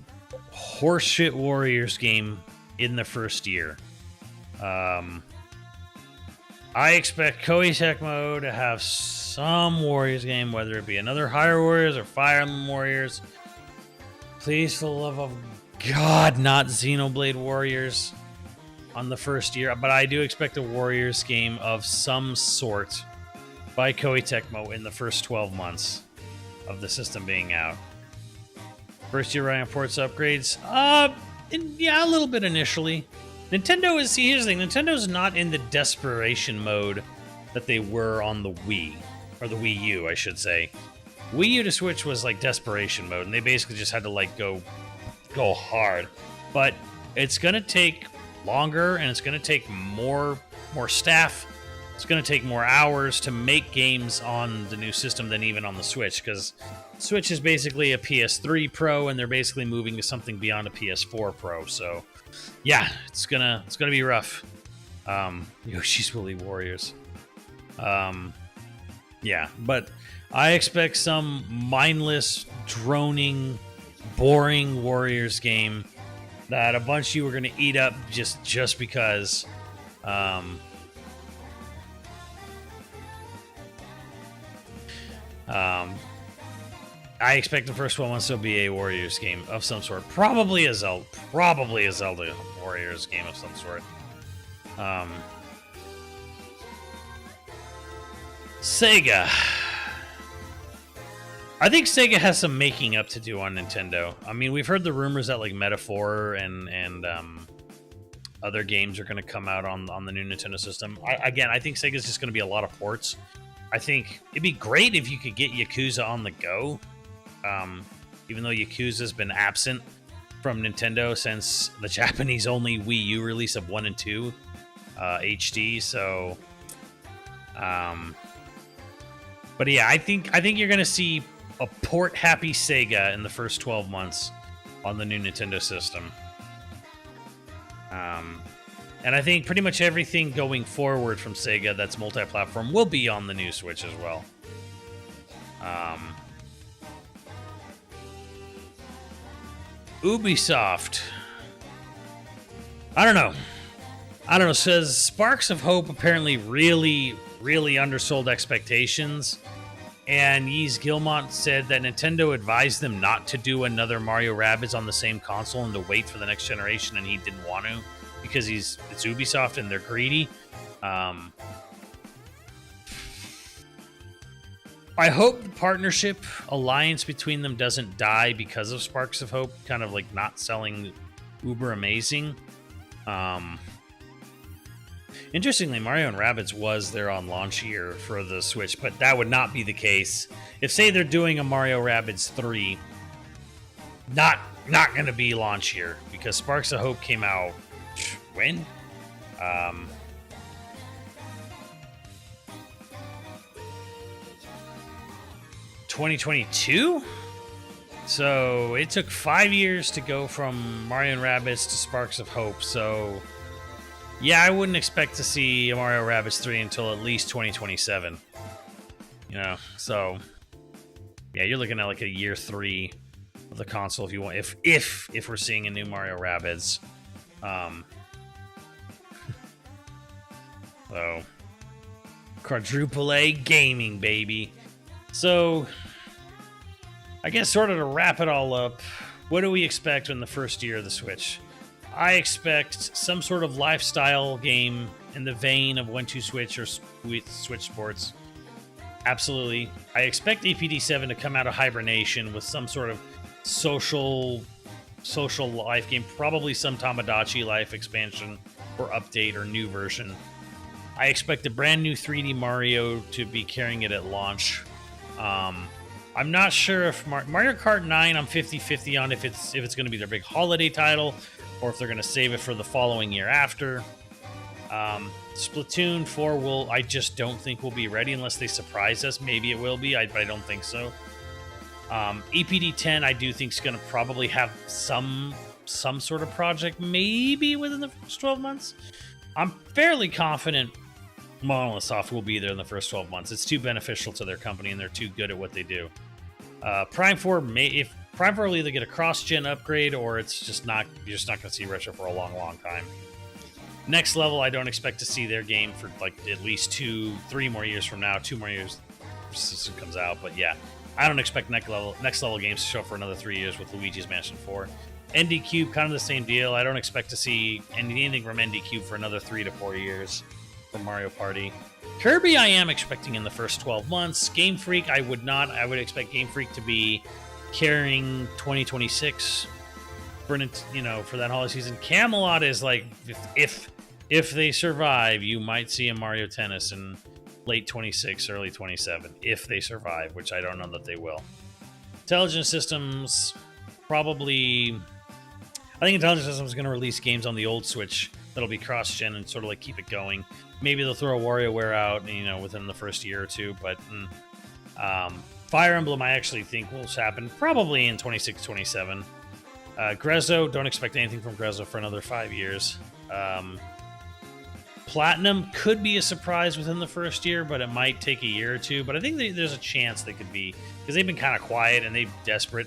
horseshit Warriors game in the first year. I expect Koei Tecmo to have some Warriors game, whether it be another Hyrule Warriors or Fire Emblem Warriors. Please, for the love of God, not Xenoblade Warriors on the first year. But I do expect a Warriors game of some sort by Koei Tecmo in the first 12 months of the system being out. First year running ports upgrades? Yeah, a little bit initially. Here's the thing, Nintendo's not in the desperation mode that they were on the Wii, or the Wii U, I should say. Wii U to Switch was like desperation mode, and they basically just had to like go hard. But it's gonna take longer, and it's gonna take more staff. It's gonna take more hours to make games on the new system than even on the Switch, because Switch is basically a PS3 Pro, and they're basically moving to something beyond a PS4 Pro. So, yeah, it's gonna be rough. Yoshi's Woolly Warriors. Yeah, but I expect some mindless, droning, boring Warriors game that a bunch of you are gonna eat up just because. I expect the first 12 months to be a Warriors game of some sort. Probably a Zelda Warriors game of some sort. Sega. I think Sega has some making up to do on Nintendo. I mean, we've heard the rumors that like Metaphor and other games are going to come out on the new Nintendo system. I think Sega's just going to be a lot of ports. I think it'd be great if you could get Yakuza on the go. Even though Yakuza's been absent from Nintendo since the Japanese-only Wii U release of 1 and 2 HD. So, but yeah, I think you're gonna see a port-happy Sega in the first 12 months on the new Nintendo system. And I think pretty much everything going forward from Sega that's multi-platform will be on the new Switch as well. Ubisoft. I don't know. Says Sparks of Hope apparently really, really undersold expectations. And Yves Guillemot said that Nintendo advised them not to do another Mario Rabbids on the same console and to wait for the next generation, and he didn't want to because it's Ubisoft and they're greedy. I hope the partnership alliance between them doesn't die because of Sparks of Hope kind of like not selling uber amazing. Interestingly, Mario and Rabbids was their on launch year for the Switch, but that would not be the case. If, say, they're doing a Mario Rabbids 3, not going to be launch year, because Sparks of Hope came out when? 2022? So it took 5 years to go from Mario and Rabbids to Sparks of Hope. So yeah, I wouldn't expect to see a Mario Rabbids 3 until at least 2027. You know, so yeah, you're looking at like a year 3 of the console if you want. If we're seeing a new Mario Rabbids, so quadruple A gaming, baby. So I guess sort of to wrap it all up, what do we expect in the first year of the Switch? I expect some sort of lifestyle game in the vein of 1-2 Switch or Switch Sports. Absolutely. I expect EPD7 to come out of hibernation with some sort of social life game, probably some Tamagotchi life expansion or update or new version. I expect a brand new 3D Mario to be carrying it at launch. I'm not sure if Mario Kart 9, I'm 50-50 on if it's going to be their big holiday title or if they're going to save it for the following year after. Splatoon 4 I just don't think will be ready unless they surprise us. Maybe it will be, but I don't think so. EPD 10 I do think is going to probably have some sort of project maybe within the first 12 months. I'm fairly confident Monolith Soft will be there in the first 12 months. It's too beneficial to their company, and they're too good at what they do. Prime 4 if Prime 4 will either get a cross-gen upgrade, or it's just not. You're just not going to see Retro for a long time. Next Level, I don't expect to see their game for like at least 2-3 more years from now. 2 more years since it comes out, but yeah, I don't expect next level games to show up for another 3 years with Luigi's Mansion 4. ND Cube, kind of the same deal. I don't expect to see anything from ND Cube for another 3 to 4 years. From Mario Party. Kirby I am expecting in the first 12 months. Game Freak I would not. I would expect Game Freak to be carrying 2026 for that holiday season. Camelot is like if they survive, you might see a Mario Tennis in late 26, early 27 if they survive, which I don't know that they will. Intelligent Systems probably. I think Intelligent Systems is going to release games on the old Switch that'll be cross-gen and sort of like keep it going. Maybe they'll throw a WarioWare out, within the first year or two. But Fire Emblem, I actually think will happen probably in 26, 27. Grezzo, don't expect anything from Grezzo for another 5 years. Platinum could be a surprise within the first year, but it might take a year or two. But I think there's a chance they could be, because they've been kind of quiet and they're desperate.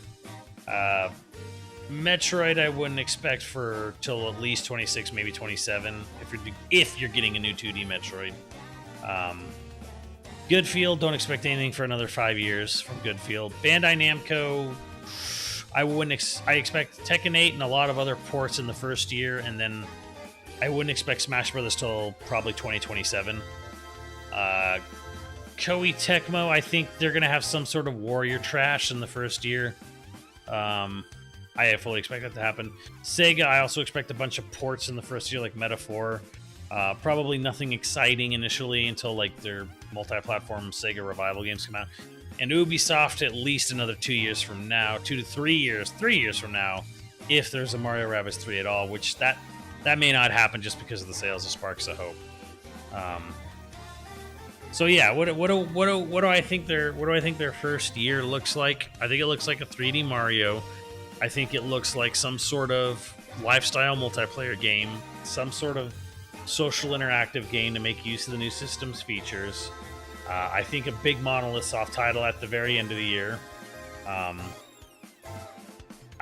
Metroid, I wouldn't expect for till at least 26, maybe 27, if you're getting a new 2D Metroid. Goodfield, don't expect anything for another 5 years from Goodfield. Bandai Namco, I expect Tekken 8 and a lot of other ports in the first year, and then I wouldn't expect Smash Brothers till probably 2027. Koei Tecmo, I think they're going to have some sort of Warrior trash in the first year. I fully expect that to happen. Sega, I also expect a bunch of ports in the first year, like Metaphor. Probably nothing exciting initially until like their multi-platform Sega Revival games come out. And Ubisoft at least another 2 years from now, 2 to 3 years, 3 years from now, if there's a Mario Rabbids 3 at all, which that may not happen just because of the sales of Sparks of Hope. So yeah, what do I think their first year looks like? I think it looks like a 3D Mario. I think it looks like some sort of lifestyle multiplayer game, some sort of social interactive game to make use of the new system's features. I think a big Monolith Soft title at the very end of the year. I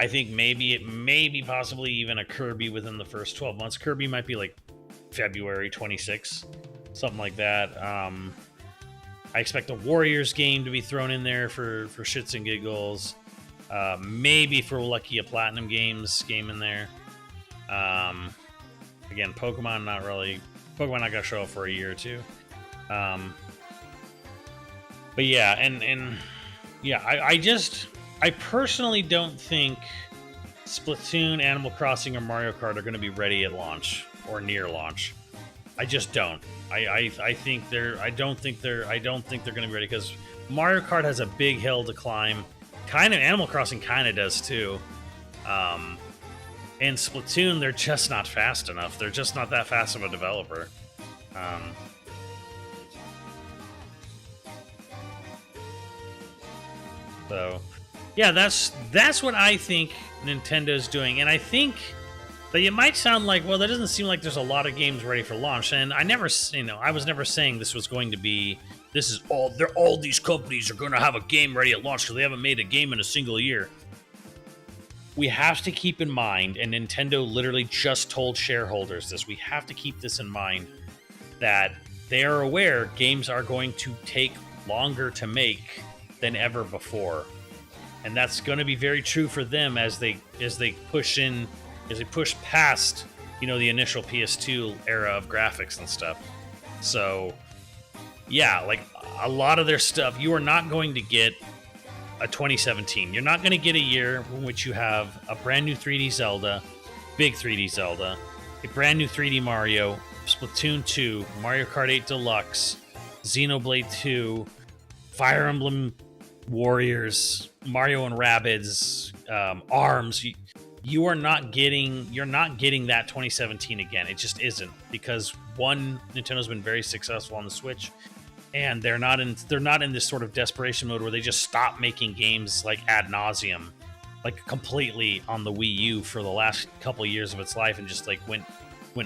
think maybe possibly even a Kirby within the first 12 months. Kirby might be like February 26, something like that. I expect a Warriors game to be thrown in there for shits and giggles. Maybe for lucky a Platinum Games game in there. Again, Pokemon not gonna show up for a year or two. But yeah, and yeah, I personally don't think Splatoon, Animal Crossing, or Mario Kart are going to be ready at launch or near launch. I just don't. I think they're. I don't think they're going to be ready because Mario Kart has a big hill to climb. Kind of Animal Crossing kind of does too. And Splatoon, they're just not fast enough. They're just not that fast of a developer. So, yeah, that's what I think Nintendo's doing, and I think that it might sound like, well, that doesn't seem like there's a lot of games ready for launch. And I never, I was never saying this was going to be. This is all these companies are going to have a game ready at launch because they haven't made a game in a single year. We have to keep in mind, and Nintendo literally just told shareholders this. We have to keep this in mind that they are aware games are going to take longer to make than ever before, and that's going to be very true for them as they push past the initial PS2 era of graphics and stuff. So yeah, like a lot of their stuff, you are not going to get a 2017. You're not going to get a year in which you have a brand new 3D Zelda, big 3D Zelda, a brand new 3D Mario, Splatoon 2, Mario Kart 8 Deluxe, Xenoblade 2, Fire Emblem Warriors, Mario and Rabbids, ARMS. You're not getting that 2017 again. It just isn't, because one, Nintendo's been very successful on the Switch, and they're not in this sort of desperation mode where they just stop making games like ad nauseum, like completely on the Wii U for the last couple of years of its life, and just like went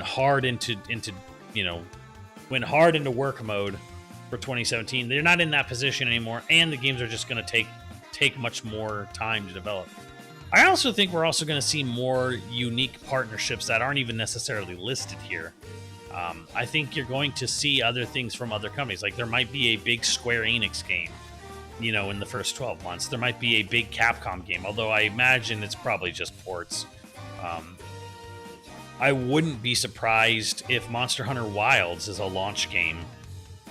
hard into work mode for 2017. They're not in that position anymore, and the games are just going to take much more time to develop. I also think we're also going to see more unique partnerships that aren't even necessarily listed here. I think you're going to see other things from other companies. Like there might be a big Square Enix game, in the first 12 months. There might be a big Capcom game, although I imagine it's probably just ports. I wouldn't be surprised if Monster Hunter Wilds is a launch game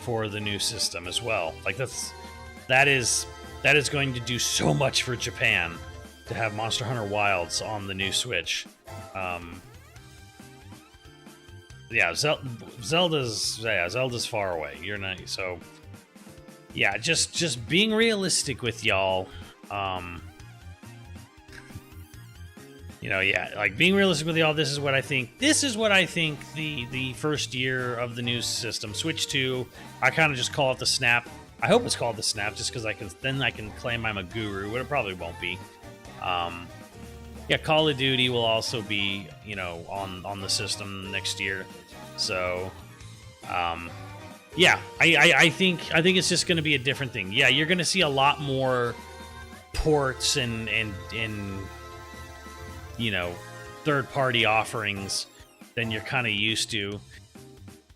for the new system as well. Like that is going to do so much for Japan to have Monster Hunter Wilds on the new Switch. Zelda's far away. You're not, so yeah, just being realistic with y'all. Like being realistic with y'all, this is what I think the first year of the new system, Switch 2, I kind of just call it the Snap. I hope it's called the Snap just because I can claim I'm a guru, but it probably won't be. Call of Duty will also be, on the system next year. So, I think it's just going to be a different thing. Yeah, you're going to see a lot more ports and third-party offerings than you're kind of used to.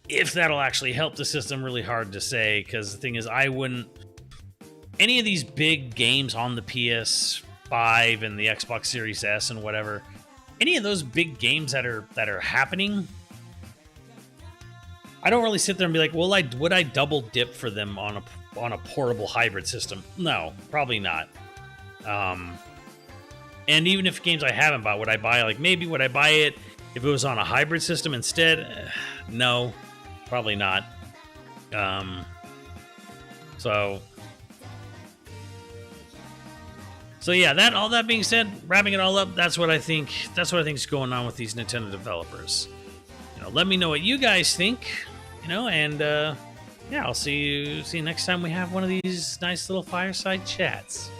If that'll actually help the system, really hard to say, because the thing is, any of these big games on the PS5 and the Xbox Series S and whatever, any of those big games that are happening, I don't really sit there and be like, well, would I double dip for them on a portable hybrid system? No, probably not. And even if games I haven't bought, would I buy it if it was on a hybrid system instead? No, probably not. So yeah, all that being said, wrapping it all up, that's what I think is going on with these Nintendo developers. Let me know what you guys think, and I'll see you next time we have one of these nice little fireside chats.